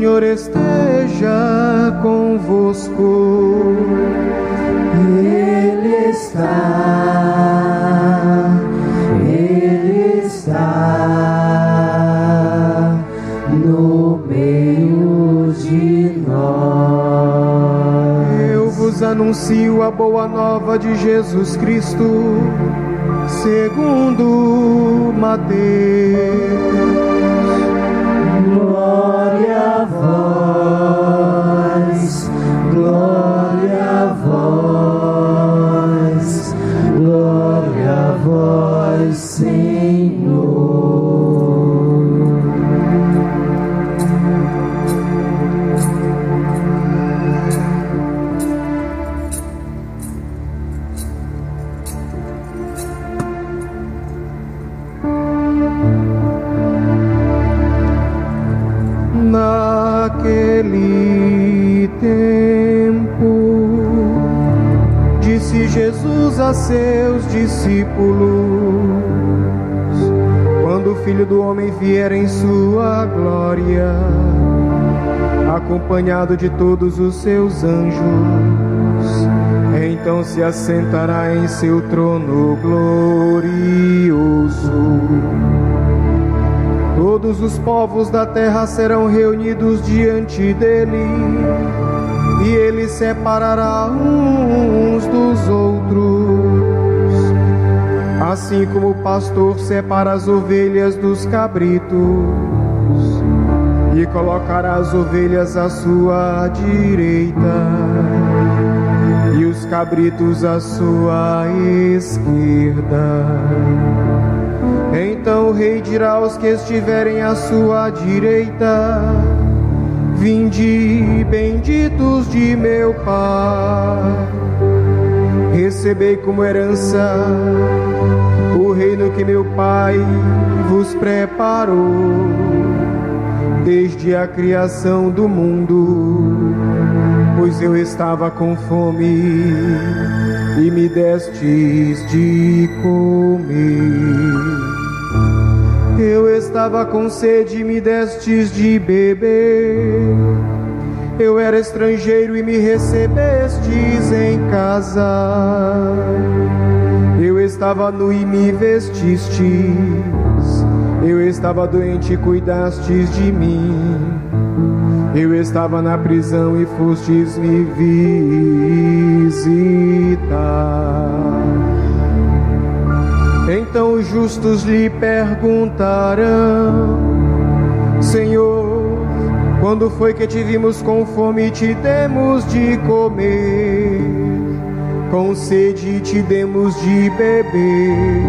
Senhor esteja convosco. Ele está no meio de nós. Eu vos anuncio a boa nova de Jesus Cristo, segundo Mateus. Glória a vós, glória a vós, glória a vós, Senhor. Naquele tempo, disse Jesus a seus discípulos: quando o Filho do Homem vier em sua glória, acompanhado de todos os seus anjos, então se assentará em seu trono glorioso. Todos os povos da terra serão reunidos diante dele, e ele separará uns dos outros, assim como o pastor separa as ovelhas dos cabritos, e colocará as ovelhas à sua direita e os cabritos à sua esquerda. Então o rei dirá aos que estiverem à sua direita: vinde, benditos de meu Pai, recebei como herança o reino que meu Pai vos preparou desde a criação do mundo. Pois eu estava com fome e me destes de comer. Eu estava com sede e me destes de beber. Eu era estrangeiro e me recebestes em casa. Eu estava nu e me vestistes. Eu estava doente e cuidastes de mim. Eu estava na prisão e fostes me visitar. Então os justos lhe perguntarão: Senhor, quando foi que te vimos com fome e te demos de comer, com sede e te demos de beber?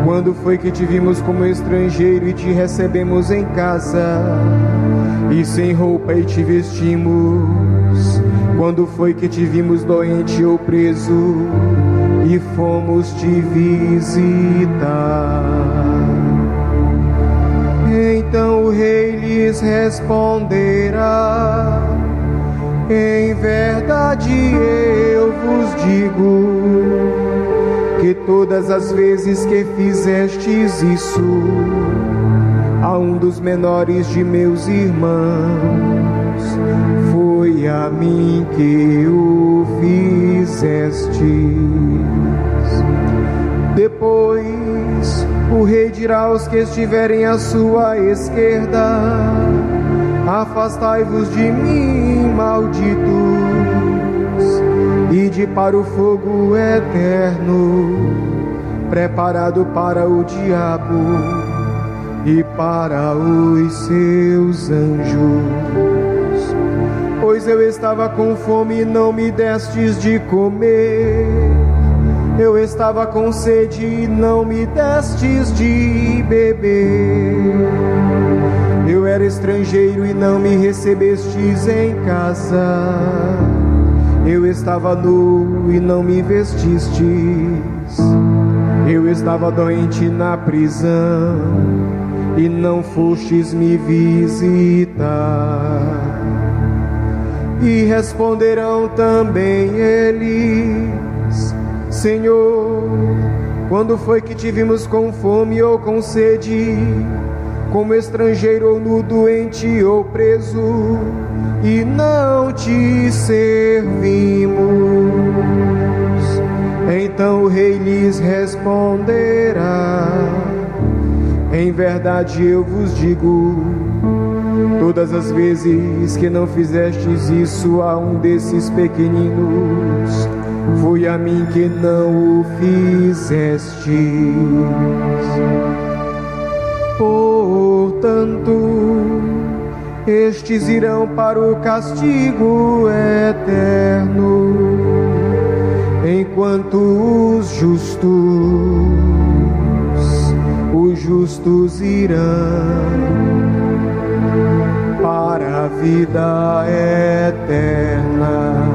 Quando foi que te vimos como estrangeiro e te recebemos em casa, e sem roupa e te vestimos? Quando foi que te vimos doente ou preso e fomos te visitar? Então o rei lhes responderá: em verdade eu vos digo que todas as vezes que fizestes isso a um dos menores de meus irmãos, foi a mim que o fizestes. Depois o rei dirá aos que estiverem à sua esquerda: afastai-vos de mim, malditos, ide para o fogo eterno, preparado para o diabo e para os seus anjos. Pois eu estava com fome e não me destes de comer. Eu estava com sede e não me destes de beber. Eu era estrangeiro e não me recebestes em casa. Eu estava nu e não me vestistes. Eu estava doente na prisão e não fostes me visitar. E responderão também eles: Senhor, quando foi que te vimos com fome ou com sede como estrangeiro ou nu, doente ou preso, e não te servimos. Então o rei lhes responderá: em verdade eu vos digo, todas as vezes que não fizestes isso a um desses pequeninos, foi a mim que não o fizestes. Portanto, estes irão para o castigo eterno, enquanto os justos irão para a vida eterna.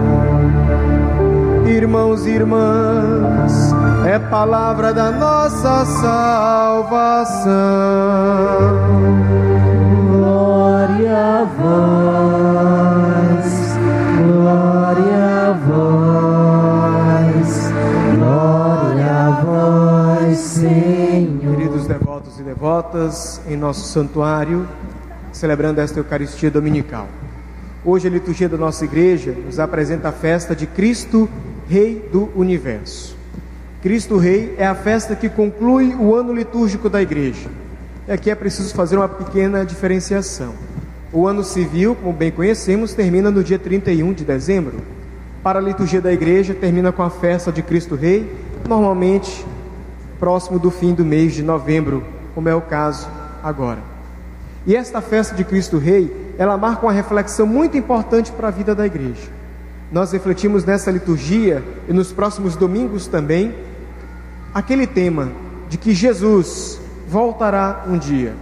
Irmãos e irmãs, é palavra da nossa salvação. Glória a vós, glória a vós, glória a vós, Senhor. Queridos devotos e devotas, em nosso santuário, celebrando esta Eucaristia Dominical. Hoje a liturgia da nossa igreja nos apresenta a festa de Cristo, Rei do Universo. Cristo Rei é a festa que conclui o ano litúrgico da igreja. E aqui é preciso fazer uma pequena diferenciação. O ano civil, como bem conhecemos, termina no dia 31 de dezembro. Para a liturgia da igreja, termina com a festa de Cristo Rei, normalmente próximo do fim do mês de novembro, como é o caso agora. E esta festa de Cristo Rei, ela marca uma reflexão muito importante para a vida da igreja. Nós refletimos nessa liturgia e nos próximos domingos também aquele tema de que Jesus voltará um dia,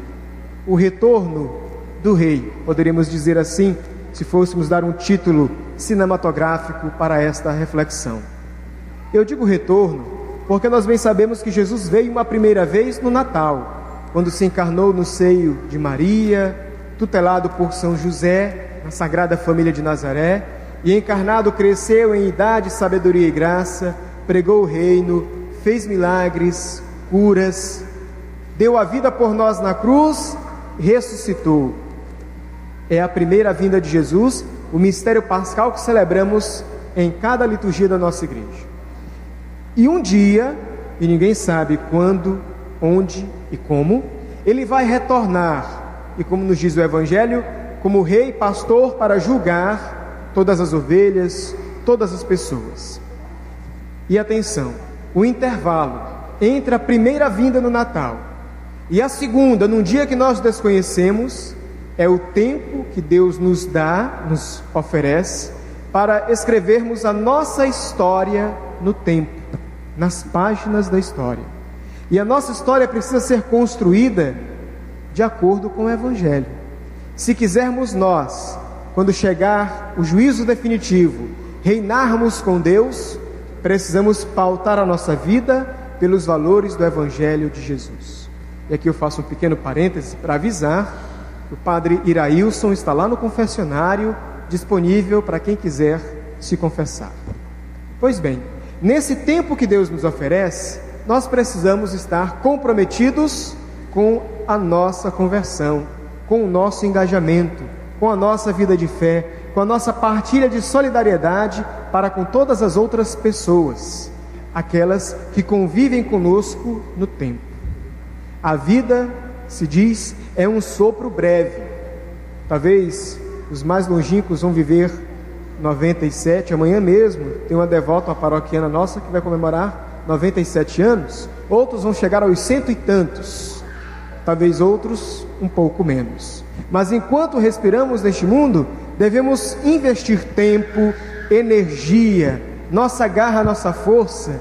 o retorno do Rei, poderíamos dizer assim, se fôssemos dar um título cinematográfico para esta reflexão. Eu digo retorno porque nós bem sabemos que Jesus veio uma primeira vez no Natal, quando se encarnou no seio de Maria, tutelado por São José, na Sagrada Família de Nazaré, e encarnado cresceu em idade, sabedoria e graça, pregou o reino, fez milagres, curas, deu a vida por nós na cruz, ressuscitou. É a primeira vinda de Jesus, o mistério pascal que celebramos em cada liturgia da nossa igreja. E um dia, e ninguém sabe quando, onde e como, ele vai retornar, e como nos diz o Evangelho, como rei pastor para julgar todas as ovelhas, todas as pessoas. E atenção, o intervalo entre a primeira vinda no Natal e a segunda, num dia que nós desconhecemos, é o tempo que Deus nos dá, nos oferece, para escrevermos a nossa história no tempo, nas páginas da história. E a nossa história precisa ser construída de acordo com o Evangelho. Se quisermos nós, quando chegar o juízo definitivo, reinarmos com Deus, precisamos pautar a nossa vida pelos valores do Evangelho de Jesus. E aqui eu faço um pequeno parêntese para avisar que o padre Irailson está lá no confessionário, disponível para quem quiser se confessar. Pois bem, nesse tempo que Deus nos oferece, nós precisamos estar comprometidos com a nossa conversão, com o nosso engajamento, com a nossa vida de fé, com a nossa partilha de solidariedade para com todas as outras pessoas, aquelas que convivem conosco no tempo. A vida, se diz, é um sopro breve. Talvez os mais longínquos vão viver 97, amanhã mesmo tem uma devota, uma paroquiana nossa que vai comemorar 97 anos, outros vão chegar aos 100 e tantos, talvez outros um pouco menos. Mas enquanto respiramos neste mundo, devemos investir tempo, energia, nossa garra, nossa força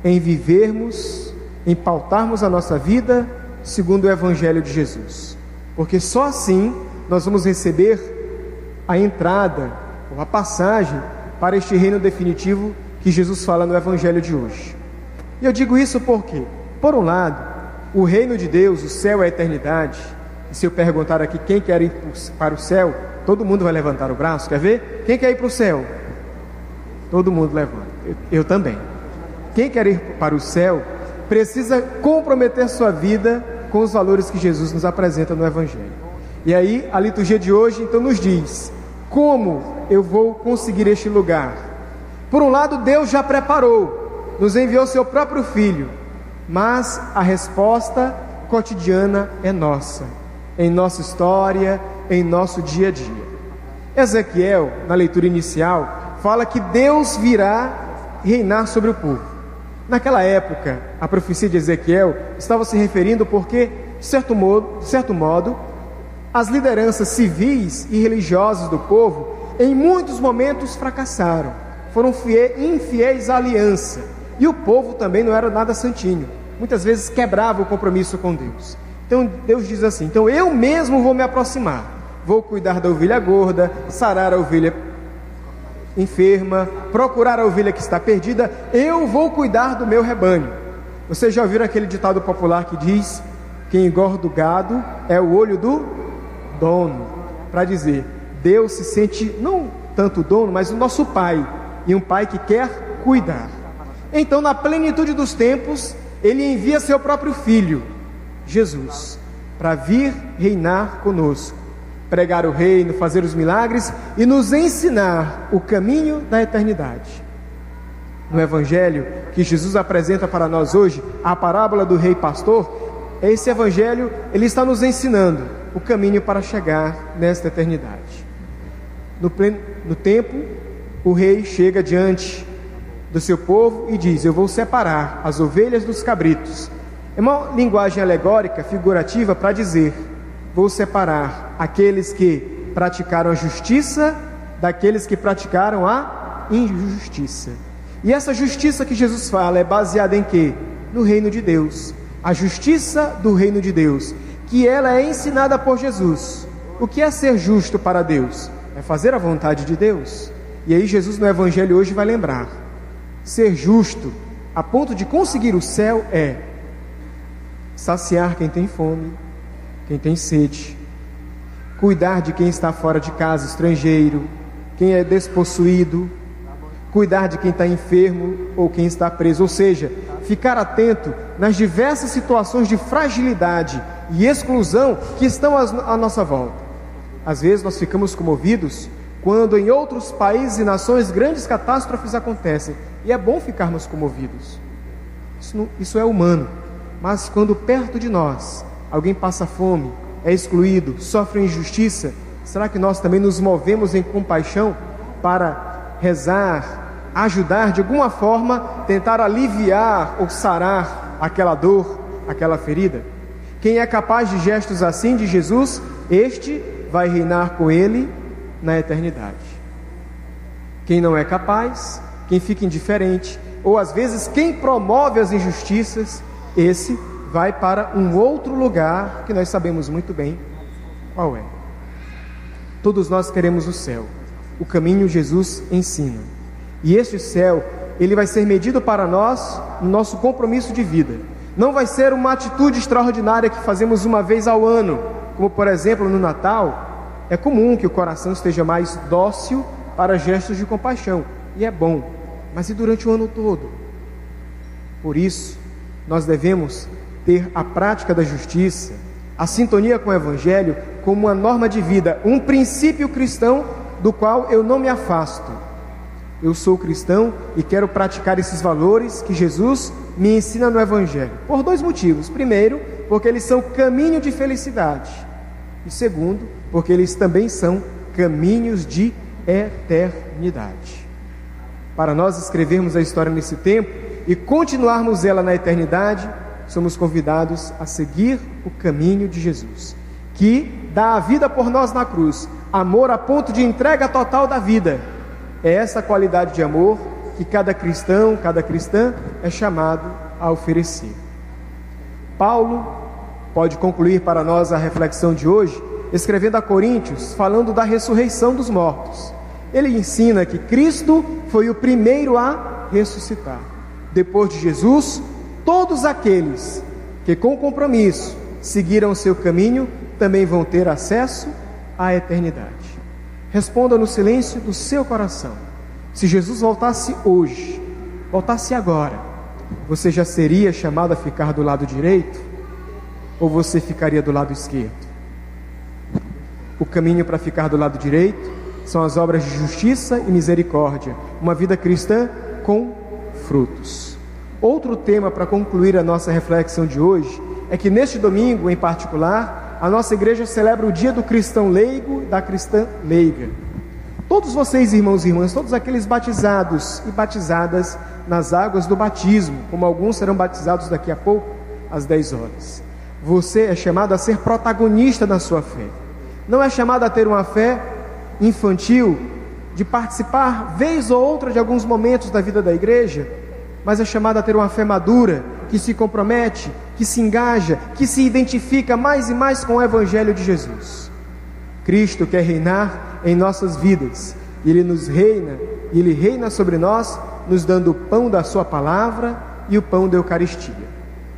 em vivermos, em pautarmos a nossa vida segundo o Evangelho de Jesus, porque só assim nós vamos receber a entrada ou a passagem para este reino definitivo que Jesus fala no Evangelho de hoje. E eu digo isso porque, por um lado, o reino de Deus, o céu é a eternidade. E se eu perguntar aqui quem quer ir para o céu, todo mundo vai levantar o braço, quer ver? Quem quer ir para o céu? Todo mundo levanta, eu também. Quem quer ir para o céu precisa comprometer sua vida com os valores que Jesus nos apresenta no Evangelho. E aí, a liturgia de hoje, então, nos diz: como eu vou conseguir este lugar? Por um lado, Deus já preparou, nos enviou seu próprio Filho, mas a resposta cotidiana é nossa, em nossa história, em nosso dia a dia. Ezequiel, na leitura inicial, fala que Deus virá reinar sobre o povo. Naquela época, a profecia de Ezequiel estava se referindo porque, de certo modo, as lideranças civis e religiosas do povo, em muitos momentos fracassaram, foram infiéis à aliança, e o povo também não era nada santinho, muitas vezes quebrava o compromisso com Deus. Então Deus diz assim: então eu mesmo vou me aproximar, vou cuidar da ovelha gorda, sarar a ovelha enferma, procurar a ovelha que está perdida, eu vou cuidar do meu rebanho. Vocês já ouviram aquele ditado popular que diz: quem engorda o gado é o olho do dono, para dizer, Deus se sente não tanto dono, mas o nosso pai, e um pai que quer cuidar. Então, na plenitude dos tempos, ele envia seu próprio Filho, Jesus, para vir reinar conosco, pregar o reino, fazer os milagres e nos ensinar o caminho da eternidade. No Evangelho que Jesus apresenta para nós hoje, a parábola do rei pastor, esse Evangelho, ele está nos ensinando o caminho para chegar nesta eternidade. No tempo, o rei chega diante do seu povo e diz: eu vou separar as ovelhas dos cabritos. É uma linguagem alegórica, figurativa, para dizer: vou separar aqueles que praticaram a justiça daqueles que praticaram a injustiça. E essa justiça que Jesus fala é baseada em quê? No reino de Deus. A justiça do reino de Deus, que ela é ensinada por Jesus. O que é ser justo para Deus? É fazer a vontade de Deus. E aí Jesus no Evangelho hoje vai lembrar: ser justo a ponto de conseguir o céu é saciar quem tem fome, quem tem sede, cuidar de quem está fora de casa, estrangeiro, quem é despossuído, cuidar de quem está enfermo ou quem está preso, ou seja, ficar atento nas diversas situações de fragilidade e exclusão que estão à nossa volta. Às vezes nós ficamos comovidos quando em outros países e nações grandes catástrofes acontecem, e é bom ficarmos comovidos, isso é humano. Mas quando perto de nós alguém passa fome, é excluído, sofre injustiça, será que nós também nos movemos em compaixão para rezar, ajudar de alguma forma, tentar aliviar ou sarar aquela dor, aquela ferida? Quem é capaz de gestos assim de Jesus, este vai reinar com ele na eternidade. Quem não é capaz, quem fica indiferente, ou às vezes quem promove as injustiças, esse vai para um outro lugar que nós sabemos muito bem qual é. Todos nós queremos o céu. O caminho Jesus ensina. E este céu, ele vai ser medido para nós no nosso compromisso de vida. Não vai ser uma atitude extraordinária que fazemos uma vez ao ano, como por exemplo no Natal. É comum que o coração esteja mais dócil para gestos de compaixão, e é bom, mas e durante o ano todo? Por isso, nós devemos ter a prática da justiça, a sintonia com o Evangelho como uma norma de vida, um princípio cristão do qual eu não me afasto. Eu sou cristão e quero praticar esses valores que Jesus me ensina no Evangelho, por dois motivos. Primeiro, porque eles são caminho de felicidade, e segundo, porque eles também são caminhos de eternidade. Para nós escrevermos a história nesse tempo e continuarmos ela na eternidade, somos convidados a seguir o caminho de Jesus, que dá a vida por nós na cruz, amor a ponto de entrega total da vida. É essa qualidade de amor que cada cristão, cada cristã é chamado a oferecer. Paulo pode concluir para nós a reflexão de hoje, escrevendo a Coríntios, falando da ressurreição dos mortos. Ele ensina que Cristo foi o primeiro a ressuscitar. Depois de Jesus, todos aqueles que com compromisso seguiram o seu caminho também vão ter acesso à eternidade. Responda no silêncio do seu coração: se Jesus voltasse hoje, voltasse agora, você já seria chamado a ficar do lado direito? ou você ficaria do lado esquerdo? O caminho para ficar do lado direito são as obras de justiça e misericórdia, uma vida cristã com frutos. Outro tema para concluir a nossa reflexão de hoje é que neste domingo, em particular, a nossa igreja celebra o dia do cristão leigo e da cristã leiga. Todos vocês, irmãos e irmãs, todos aqueles batizados e batizadas nas águas do batismo, como alguns serão batizados daqui a pouco, às 10 horas. Você é chamado a ser protagonista na sua fé. Não é chamado a ter uma fé infantil, de participar vez ou outra de alguns momentos da vida da igreja, mas é chamado a ter uma fé madura, que se compromete, que se engaja, que se identifica mais e mais com o Evangelho de Jesus. Cristo quer reinar em nossas vidas, Ele nos reina, e Ele reina sobre nós, nos dando o pão da sua palavra e o pão da Eucaristia.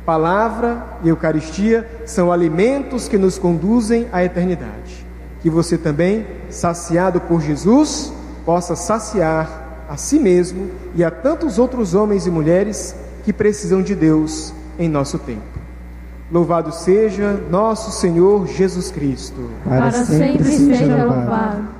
Palavra e Eucaristia são alimentos que nos conduzem à eternidade. Que você também, saciado por Jesus, possa saciar a si mesmo e a tantos outros homens e mulheres que precisam de Deus em nosso tempo. Louvado seja nosso Senhor Jesus Cristo. Para sempre seja louvado.